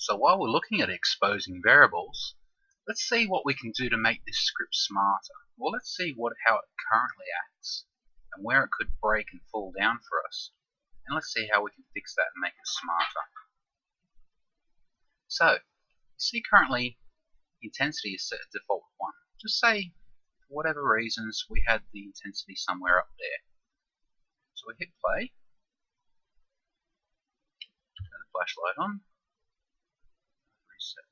So while we're looking at exposing variables, let's see what we can do to make this script smarter. Well, let's see how it currently acts and where it could break and fall down for us. And let's see how we can fix that and make it smarter. So, see currently intensity is set to default 1. Just say, for whatever reasons, we had the intensity somewhere up there. So we hit play, turn the flashlight on, reset.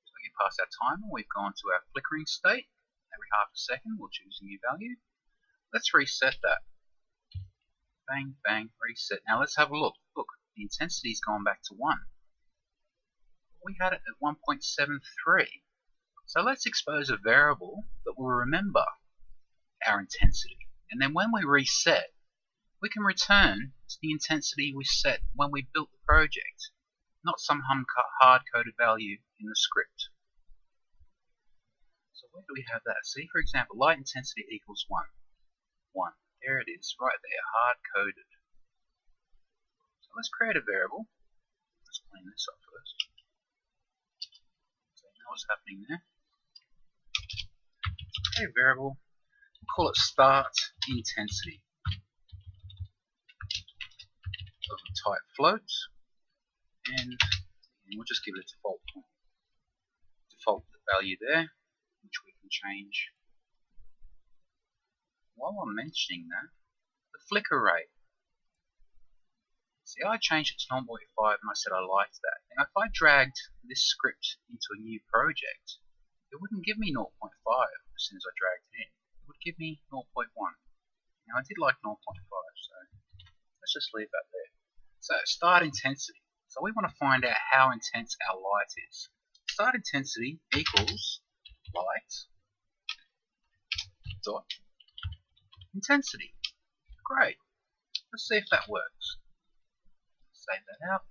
So we get past our timer, we've gone to our flickering state. Every half a second we'll choose a new value. Let's reset that. Bang, bang, reset. Now let's have a look. Look, the intensity's gone back to 1. We had it at 1.73. So let's expose a variable that will remember our intensity. And then when we reset, we can return to the intensity we set when we built the project, not some hard-coded value in the script. So where do we have that? See, for example, light intensity equals 1. 1. There it is, right there, hard-coded. So let's create a variable. Let's clean this up first. So you know what's happening there. Create a variable. We'll call it start intensity of the type float, and we'll just give it a default value there, which we can change. While I'm mentioning that, the flicker rate. See, I changed it to 0.5 and I said I liked that. Now if I dragged this script into a new project, it wouldn't give me 0.5 as soon as I dragged it in. It would give me 0.1. Now I did like 0.5, so let's just leave that there. So start intensity. So we want to find out how intense our light is. Start intensity equals light dot intensity. Great. Let's see if that works. Save that out.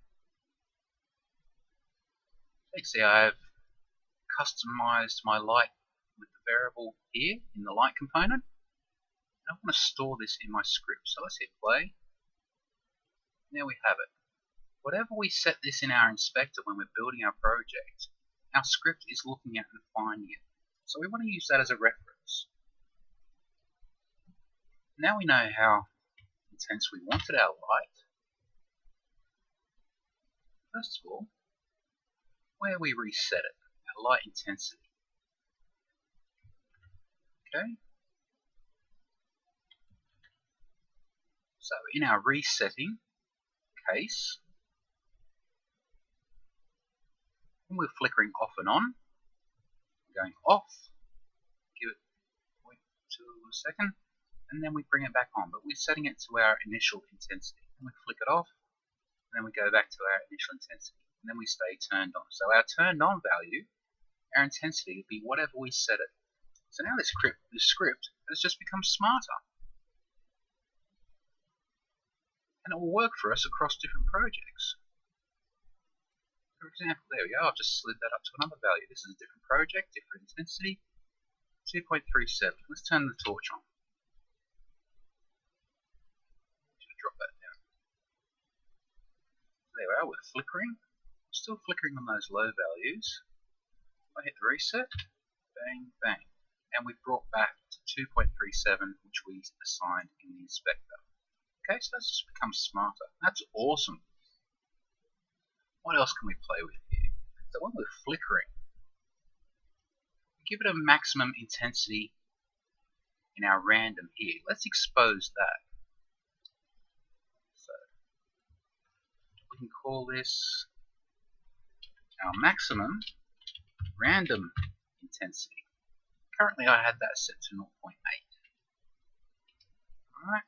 You can see I have customized my light with the variable here in the light component. I want to store this in my script. So let's hit play. There we have it. Whatever we set this in our inspector when we're building our project, our script is looking at and finding it. So we want to use that as a reference. Now we know how intense we wanted our light. First of all, where we reset it, our light intensity. Okay. So in our resetting case, when we're flickering off and on, going off, give it 0.2 a second, and then we bring it back on, but we're setting it to our initial intensity. And we flick it off, and then we go back to our initial intensity, and then we stay turned on. So our turned on value, our intensity, would be whatever we set it. So now this script has just become smarter. And it will work for us across different projects. For example, there we go, I've just slid that up to another value. This is a different project, different intensity, 2.37. Let's turn the torch on. Drop that down. There we are, we're flickering. We're still flickering on those low values. I hit the reset, bang, bang. And we've brought back to 2.37, which we assigned in the inspector. Okay, so that's just become smarter. That's awesome. What else can we play with here? So when we're flickering, we give it a maximum intensity in our random here. Let's expose that. So we can call this our maximum random intensity. Currently I had that set to 0.8. Alright,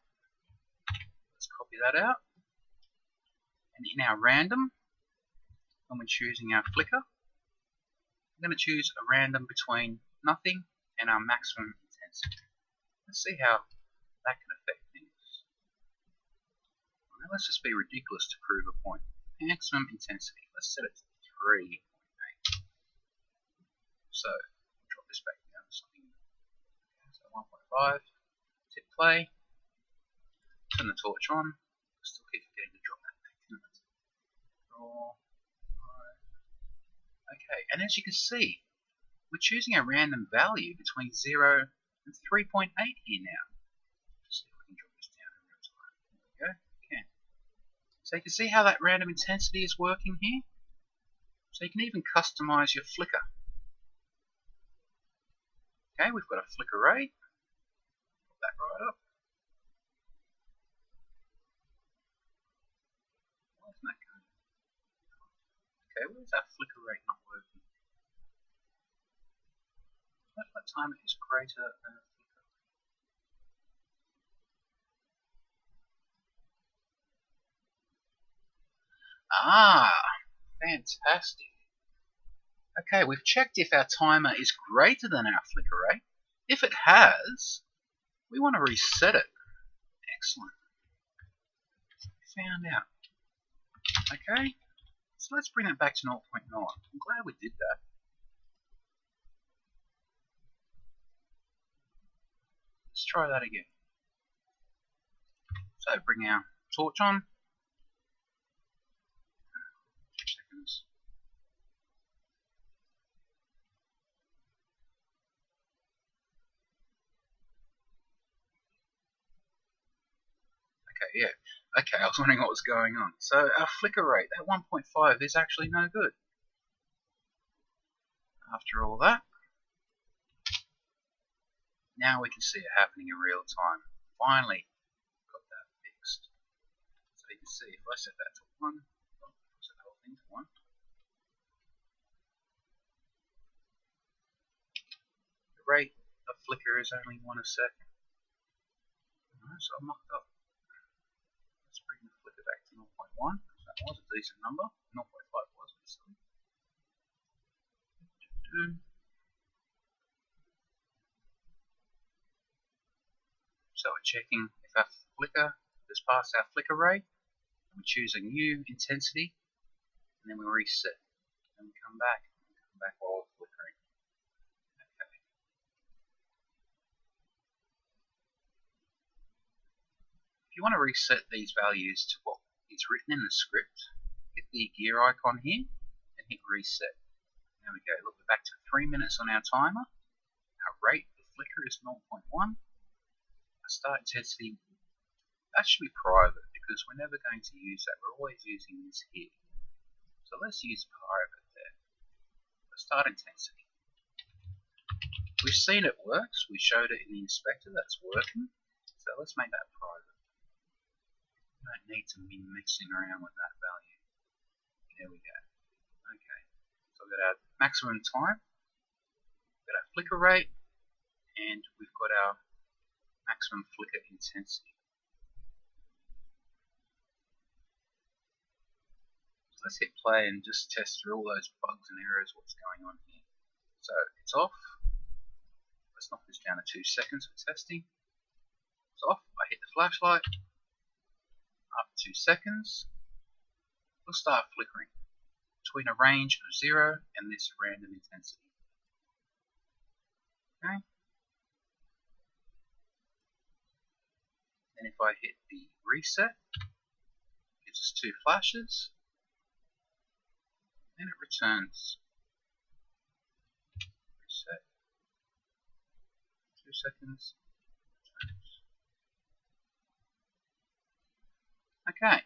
let's copy that out. And in our random, when we're choosing our flicker, I'm going to choose a random between nothing and our maximum intensity. Let's see how that can affect things. Alright, let's just be ridiculous to prove a point. Maximum intensity, let's set it to 3.8. So, drop this back down to something. So 1.5, hit play, turn the torch on, still keep forgetting to drop that back, isn't it? and as you can see, we're choosing a random value between 0 and 3.8 here now. Let's see if we can drop this down in real time. There we go. Okay. So you can see how that random intensity is working here. So you can even customize your flicker. Okay, we've got a flicker rate. Put that right up. Why isn't that going? Okay, where's our flicker rate not working? That time is greater than a flicker. Ah, fantastic. Okay, we've checked if our timer is greater than our flicker rate. If it has, we want to reset it. Excellent. Found out. Okay, so let's bring it back to 0.9. I'm glad we did that. Let's try that again. So bring our torch on. 2 seconds. Okay, yeah. Okay, I was wondering what was going on. So our flicker rate, that 1.5, is actually no good. After all that, now we can see it happening in real time. Finally got that fixed. So you can see if I set that to 1, I'll set the whole thing to 1. The rate of flicker is only 1 a second. Alright, so I mocked up. Let's bring the flicker back to 0.1. That was a decent number. 0.5 was recently. So we're checking if our flicker has passed our flicker rate. We choose a new intensity, and then we reset. And we come back while we're flickering. Okay. If you want to reset these values to what is written in the script, hit the gear icon here and hit reset. There we go. Look, we're back to 3 minutes on our timer. Our rate of flicker is 0.1. Our start intensity, that should be private because we're never going to use that. We're always using this here. So let's use private there. The start intensity. We've seen it works. We showed it in the inspector. That's working. So let's make that private. We don't need to be messing around with that value. There we go. Okay. So we've got our maximum time. We've got our flicker rate. And we've got our maximum flicker intensity. So let's hit play and just test through all those bugs and errors, what's going on here. So it's off. Let's knock this down to 2 seconds for testing. It's off. I hit the flashlight. After 2 seconds, we'll start flickering between a range of 0 and this random intensity. Okay. Then if I hit the reset, it gives us 2 flashes, and it returns. Reset. 2 seconds. Returns. Okay.